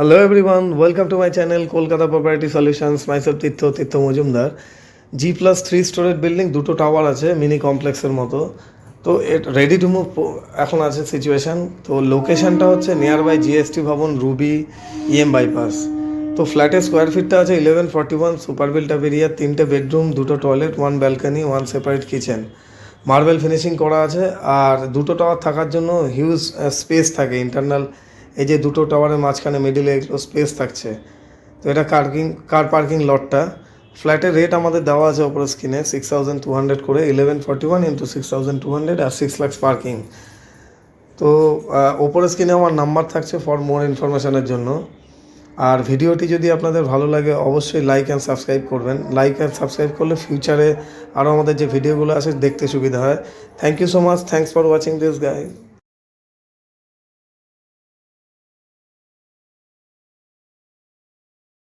Hello everyone, welcome to my channel Kolkata Property Solutions. Myself Tirtha Majumdar. G+3 storage building, দুটো tower আছে mini কমপ্লেক্সের মতো। তো ready to move এখন আছে সিচুয়েশান। তো লোকেশানটা হচ্ছে near by GST Bhavan, Ruby, bypass. তো ফ্ল্যাটের স্কোয়ার ফিটটা আছে 1141, সুপার বিল্ট আপ এরিয়া, 3টে বেডরুম, 2টো toilet, 1 balcony, 1 separate kitchen, marble finishing করা আছে। আর দুটো টাওয়ার থাকার জন্য হিউজ স্পেস থাকে ইন্টারনাল। এই যে দুটো টাওয়ারের মাঝখানে মিডিলে এগুলো স্পেস থাকছে। তো এটা কার পার্কিং লটটা। ফ্ল্যাটের রেট আমাদের দেওয়া আছে ওপরে স্ক্রিনে 6200 করে, 1141 ইন্টু 6200 আর 6 লাখ পার্কিং। তো ওপরে স্ক্রিনে আমার নাম্বার থাকছে ফর মোর ইনফরমেশনের জন্য। আর ভিডিওটি যদি আপনাদের ভালো লাগে অবশ্যই লাইক অ্যান্ড সাবস্ক্রাইব করবেন। লাইক অ্যান্ড সাবস্ক্রাইব করলে ফিউচারে আরও আমাদের যে ভিডিওগুলো আছে দেখতে সুবিধা হয়। Thank you so much, thanks for watching this guy.